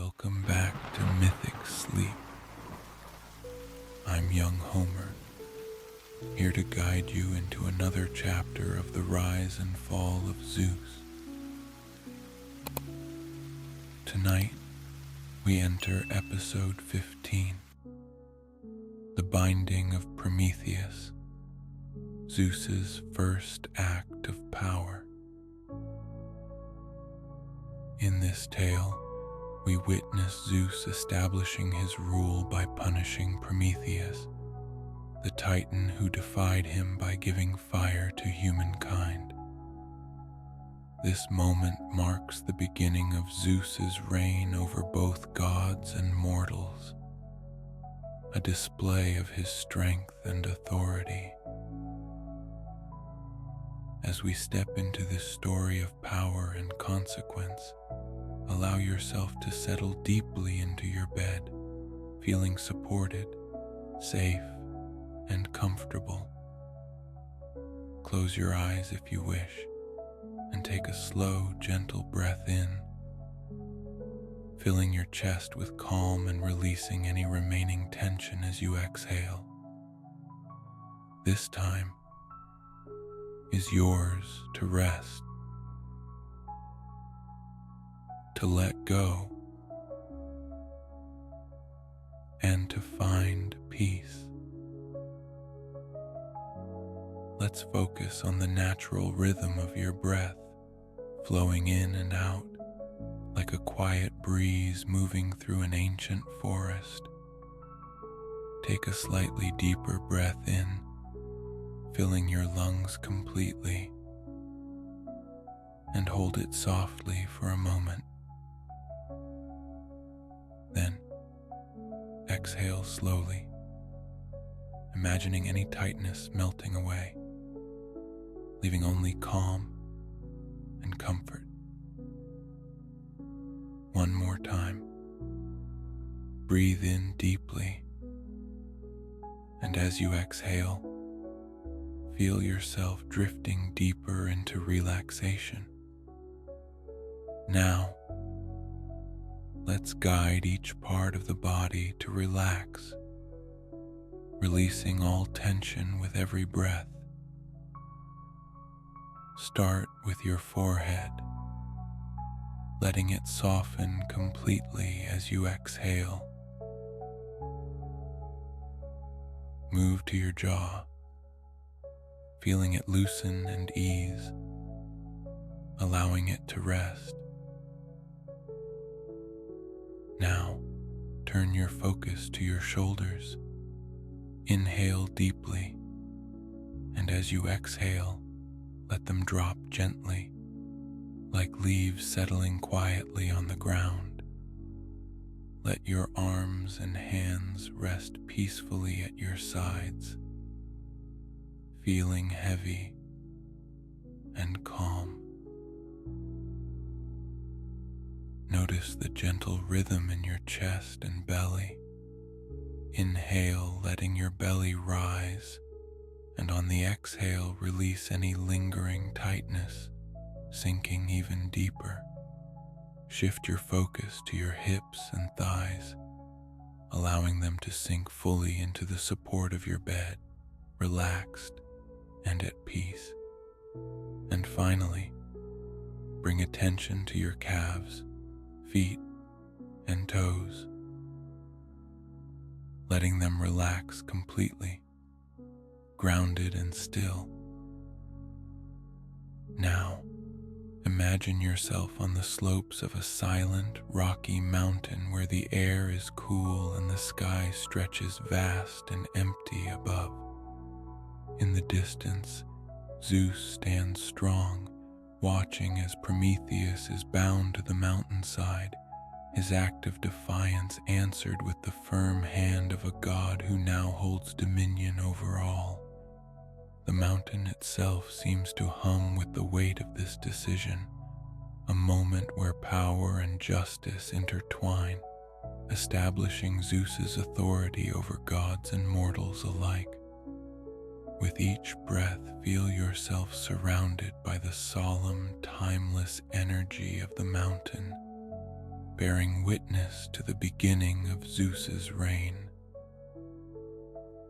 Welcome back to Mythic Sleep. I'm young Homer, here to guide you into another chapter of the rise and fall of Zeus. Tonight, we enter episode 15, the binding of Prometheus, Zeus's first act of power. In this tale, we witness Zeus establishing his rule by punishing Prometheus, the Titan who defied him by giving fire to humankind. This moment marks the beginning of Zeus's reign over both gods and mortals, a display of his strength and authority. As we step into this story of power and consequence, allow yourself to settle deeply into your bed, feeling supported, safe, and comfortable. Close your eyes if you wish, and take a slow, gentle breath in, filling your chest with calm and releasing any remaining tension as you exhale. This time is yours to rest, to let go, and to find peace. Let's focus on the natural rhythm of your breath, flowing in and out like a quiet breeze moving through an ancient forest. Take a slightly deeper breath in, filling your lungs completely, and hold it softly for a moment. Then, exhale slowly, imagining any tightness melting away, leaving only calm and comfort. One more time. Breathe in deeply, and as you exhale, feel yourself drifting deeper into relaxation. Now, let's guide each part of the body to relax, releasing all tension with every breath. Start with your forehead, letting it soften completely as you exhale. Move to your jaw, feeling it loosen and ease, allowing it to rest. Now, turn your focus to your shoulders. Inhale deeply, and as you exhale, let them drop gently, like leaves settling quietly on the ground. Let your arms and hands rest peacefully at your sides, feeling heavy and calm. Notice the gentle rhythm in your chest and belly. Inhale, letting your belly rise, and on the exhale, release any lingering tightness, sinking even deeper. Shift your focus to your hips and thighs, allowing them to sink fully into the support of your bed, relaxed and at peace. And finally, bring attention to your calves, feet, and toes, letting them relax completely, grounded and still. Now, imagine yourself on the slopes of a silent, rocky mountain where the air is cool and the sky stretches vast and empty above. In the distance, Zeus stands strong, watching as Prometheus is bound to the mountainside, his act of defiance answered with the firm hand of a god who now holds dominion over all. The mountain itself seems to hum with the weight of this decision, a moment where power and justice intertwine, establishing Zeus's authority over gods and mortals alike. With each breath, feel yourself surrounded by the solemn, timeless energy of the mountain, bearing witness to the beginning of Zeus's reign.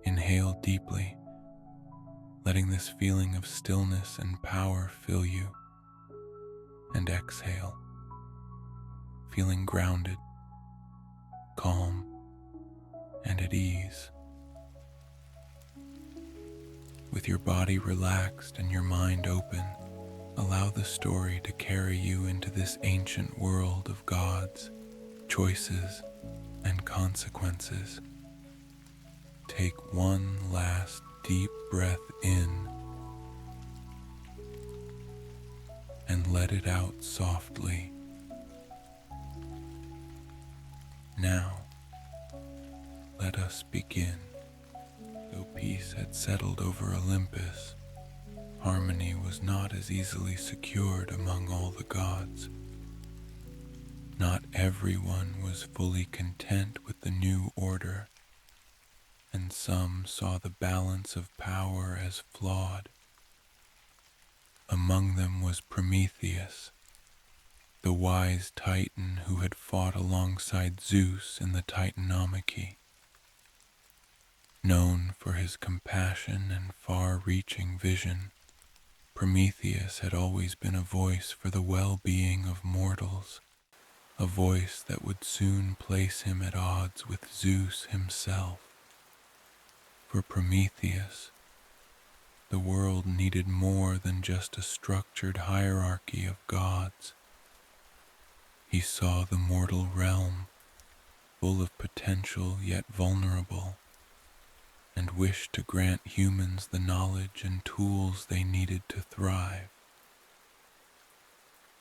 Inhale deeply, letting this feeling of stillness and power fill you, and exhale, feeling grounded, calm, and at ease. With your body relaxed and your mind open, allow the story to carry you into this ancient world of gods, choices, and consequences. Take one last deep breath in and let it out softly. Now, let us begin. Though peace had settled over Olympus, harmony was not as easily secured among all the gods. Not everyone was fully content with the new order, and some saw the balance of power as flawed. Among them was Prometheus, the wise Titan who had fought alongside Zeus in the Titanomachy. Known for his compassion and far-reaching vision, Prometheus had always been a voice for the well-being of mortals, a voice that would soon place him at odds with Zeus himself. For Prometheus, the world needed more than just a structured hierarchy of gods. He saw the mortal realm, full of potential yet vulnerable, and wished to grant humans the knowledge and tools they needed to thrive.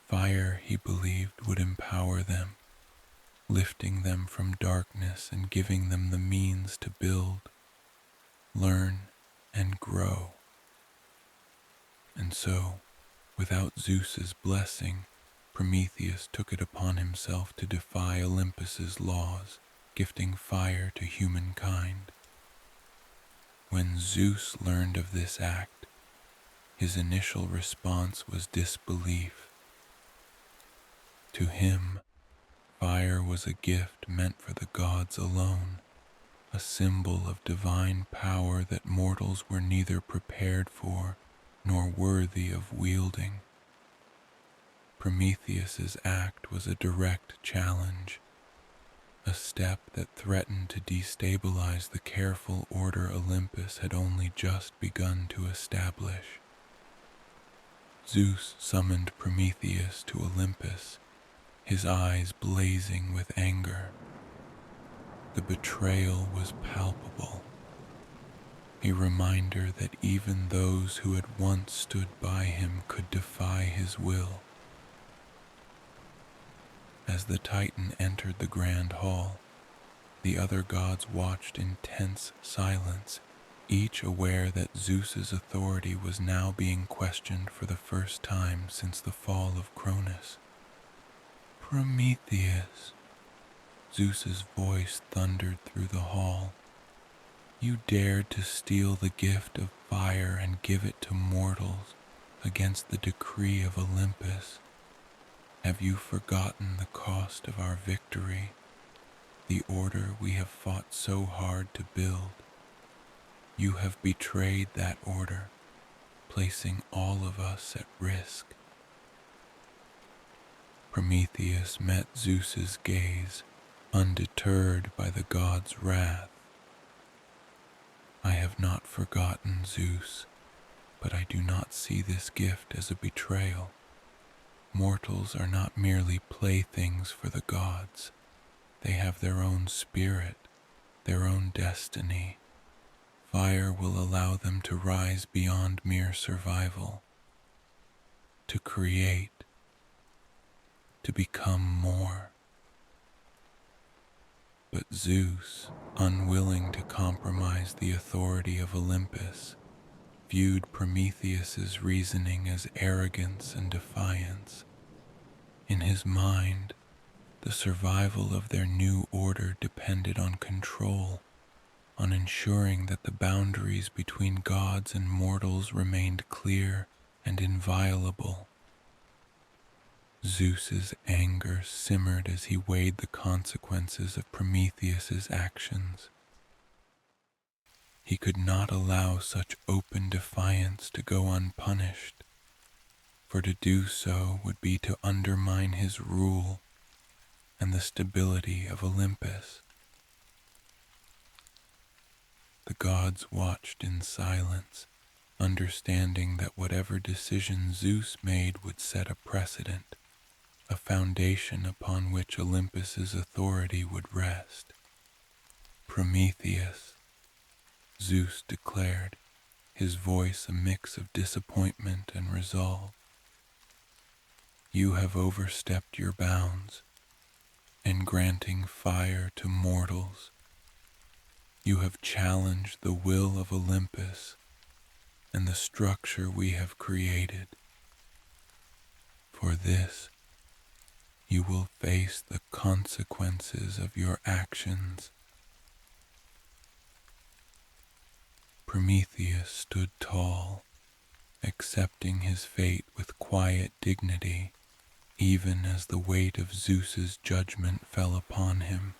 Fire, he believed, would empower them, lifting them from darkness and giving them the means to build, learn, and grow. And so, without Zeus's blessing, Prometheus took it upon himself to defy Olympus's laws, gifting fire to humankind. When Zeus learned of this act, his initial response was disbelief. To him, fire was a gift meant for the gods alone, a symbol of divine power that mortals were neither prepared for nor worthy of wielding. Prometheus's act was a direct challenge, a step that threatened to destabilize the careful order Olympus had only just begun to establish. Zeus summoned Prometheus to Olympus, his eyes blazing with anger. The betrayal was palpable, a reminder that even those who had once stood by him could defy his will. As the Titan entered the grand hall, the other gods watched in tense silence, each aware that Zeus's authority was now being questioned for the first time since the fall of Cronus. "Prometheus," Zeus's voice thundered through the hall. "You dared to steal the gift of fire and give it to mortals against the decree of Olympus. Have you forgotten the cost of our victory, the order we have fought so hard to build? You have betrayed that order, placing all of us at risk." Prometheus met Zeus's gaze, undeterred by the god's wrath. "I have not forgotten, Zeus, but I do not see this gift as a betrayal. Mortals are not merely playthings for the gods. They have their own spirit, their own destiny. Fire will allow them to rise beyond mere survival, to create, to become more." But Zeus, unwilling to compromise the authority of Olympus, viewed Prometheus's reasoning as arrogance and defiance. In his mind, the survival of their new order depended on control, on ensuring that the boundaries between gods and mortals remained clear and inviolable. Zeus's anger simmered as he weighed the consequences of Prometheus's actions. He could not allow such open defiance to go unpunished, for to do so would be to undermine his rule and the stability of Olympus. The gods watched in silence, understanding that whatever decision Zeus made would set a precedent, a foundation upon which Olympus's authority would rest. Prometheus, Zeus declared, his voice a mix of disappointment and resolve. You have overstepped your bounds in granting fire to mortals. You have challenged the will of Olympus and the structure we have created. For this, you will face the consequences of your actions. Prometheus stood tall, accepting his fate with quiet dignity, even as the weight of Zeus's judgment fell upon him.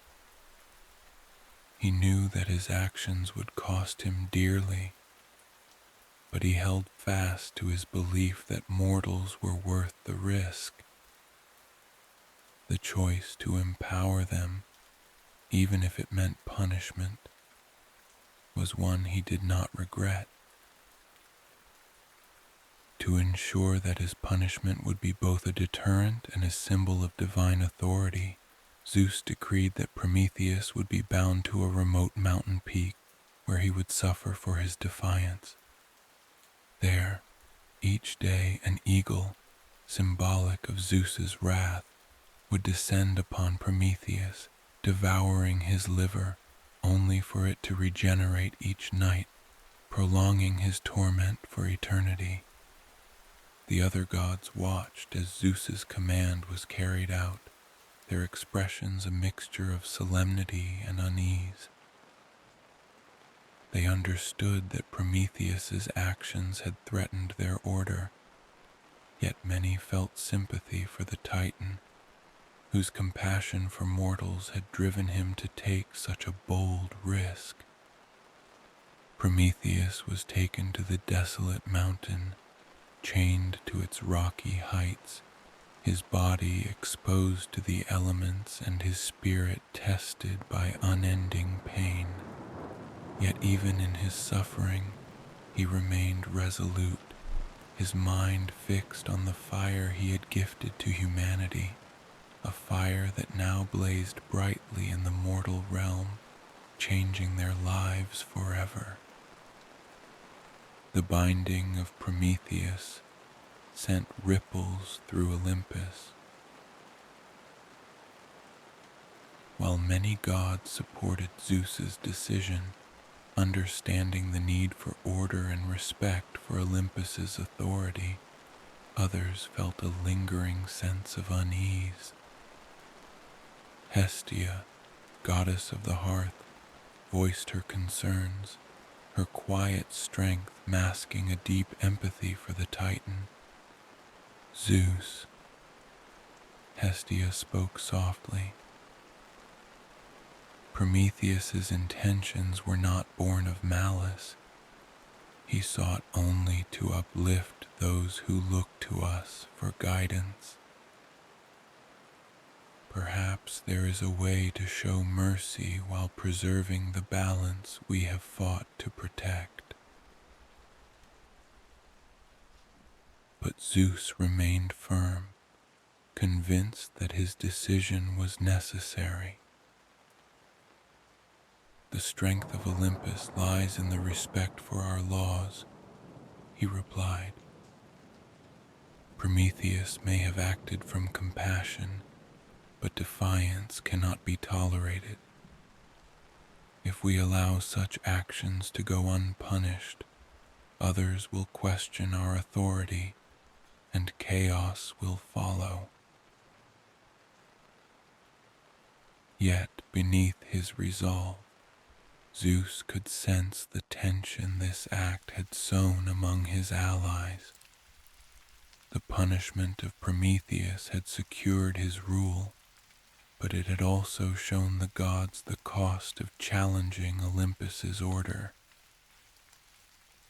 He knew that his actions would cost him dearly, but he held fast to his belief that mortals were worth the risk. The choice to empower them, even if it meant punishment, was one he did not regret. To ensure that his punishment would be both a deterrent and a symbol of divine authority, Zeus decreed that Prometheus would be bound to a remote mountain peak where he would suffer for his defiance. There, each day an eagle, symbolic of Zeus's wrath, would descend upon Prometheus, devouring his liver, only for it to regenerate each night, prolonging his torment for eternity. The other gods watched as Zeus's command was carried out, their expressions a mixture of solemnity and unease. They understood that Prometheus's actions had threatened their order, yet many felt sympathy for the Titan, whose compassion for mortals had driven him to take such a bold risk. Prometheus was taken to the desolate mountain, chained to its rocky heights, his body exposed to the elements and his spirit tested by unending pain. Yet even in his suffering, he remained resolute, his mind fixed on the fire he had gifted to humanity, a fire that now blazed brightly in the mortal realm, changing their lives forever. The binding of Prometheus sent ripples through Olympus. While many gods supported Zeus's decision, understanding the need for order and respect for Olympus's authority, others felt a lingering sense of unease. Hestia, goddess of the hearth, voiced her concerns, her quiet strength masking a deep empathy for the Titan. Zeus, Hestia spoke softly. Prometheus's intentions were not born of malice. He sought only to uplift those who look to us for guidance. Perhaps there is a way to show mercy while preserving the balance we have fought to protect. But Zeus remained firm, convinced that his decision was necessary. The strength of Olympus lies in the respect for our laws, he replied. Prometheus may have acted from compassion, but defiance cannot be tolerated. If we allow such actions to go unpunished, others will question our authority, and chaos will follow. Yet beneath his resolve, Zeus could sense the tension this act had sown among his allies. The punishment of Prometheus had secured his rule, but it had also shown the gods the cost of challenging Olympus's order.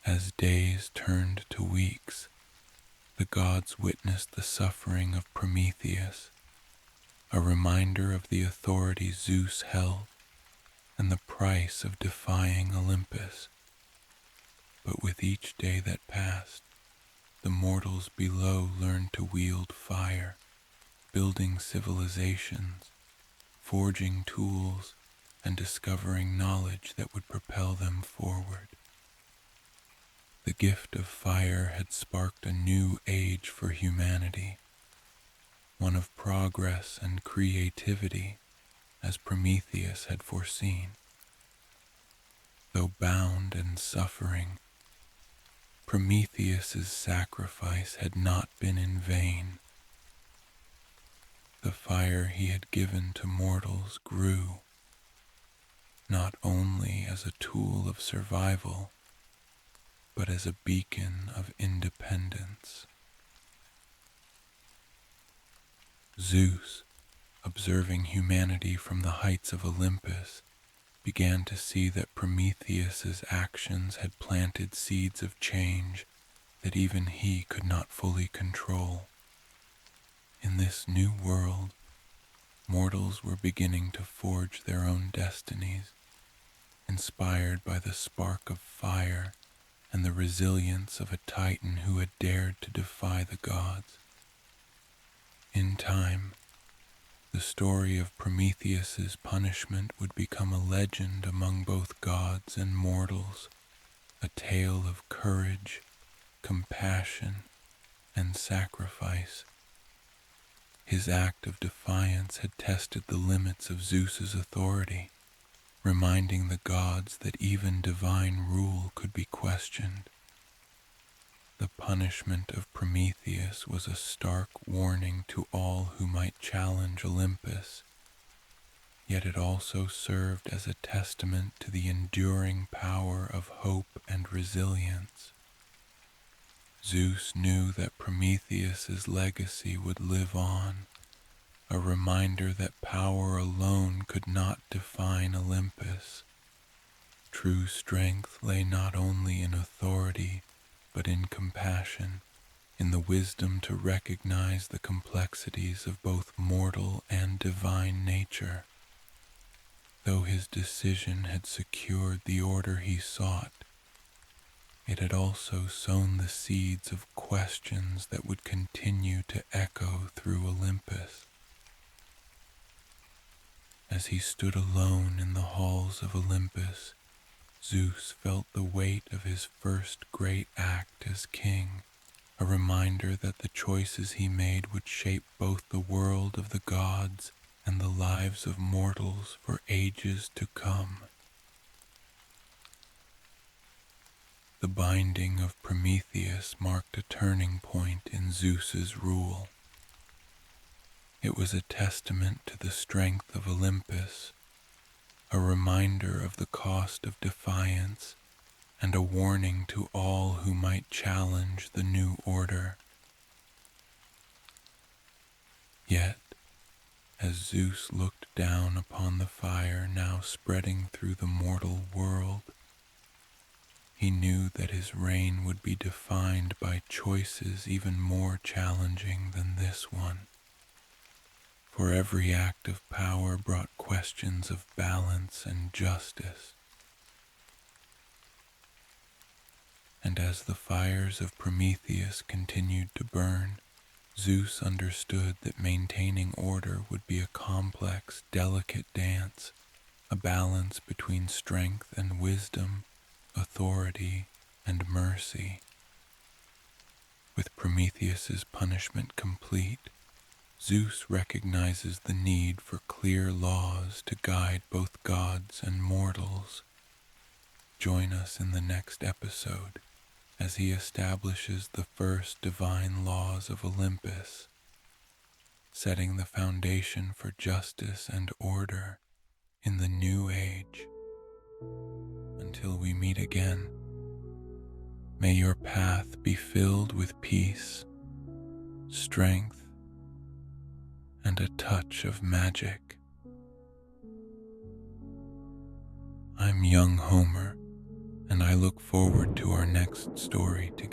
As days turned to weeks, the gods witnessed the suffering of Prometheus, a reminder of the authority Zeus held and the price of defying Olympus. But with each day that passed, the mortals below learned to wield fire, building civilizations, forging tools, and discovering knowledge that would propel them forward. The gift of fire had sparked a new age for humanity, one of progress and creativity, as Prometheus had foreseen. Though bound and suffering, Prometheus's sacrifice had not been in vain. The fire he had given to mortals grew, not only as a tool of survival, but as a beacon of independence. Zeus, observing humanity from the heights of Olympus, began to see that Prometheus's actions had planted seeds of change that even he could not fully control. In this new world, mortals were beginning to forge their own destinies, inspired by the spark of fire and the resilience of a titan who had dared to defy the gods. In time, the story of Prometheus's punishment would become a legend among both gods and mortals, a tale of courage, compassion, and sacrifice. His act of defiance had tested the limits of Zeus's authority, reminding the gods that even divine rule could be questioned. The punishment of Prometheus was a stark warning to all who might challenge Olympus, yet it also served as a testament to the enduring power of hope and resilience. Zeus knew that Prometheus's legacy would live on, a reminder that power alone could not define Olympus. True strength lay not only in authority, but in compassion, in the wisdom to recognize the complexities of both mortal and divine nature. Though his decision had secured the order he sought, it had also sown the seeds of questions that would continue to echo through Olympus. As he stood alone in the halls of Olympus, Zeus felt the weight of his first great act as king, a reminder that the choices he made would shape both the world of the gods and the lives of mortals for ages to come. The binding of Prometheus marked a turning point in Zeus's rule. It was a testament to the strength of Olympus, a reminder of the cost of defiance, and a warning to all who might challenge the new order. Yet, as Zeus looked down upon the fire now spreading through the mortal world, he knew that his reign would be defined by choices even more challenging than this one. For every act of power brought questions of balance and justice. And as the fires of Prometheus continued to burn, Zeus understood that maintaining order would be a complex, delicate dance, a balance between strength and wisdom, authority and mercy. With Prometheus's punishment complete, Zeus recognizes the need for clear laws to guide both gods and mortals. Join us in the next episode as he establishes the first divine laws of Olympus, setting the foundation for justice and order in the new age. Until we meet again, may your path be filled with peace, strength, and a touch of magic. I'm young Homer, and I look forward to our next story together.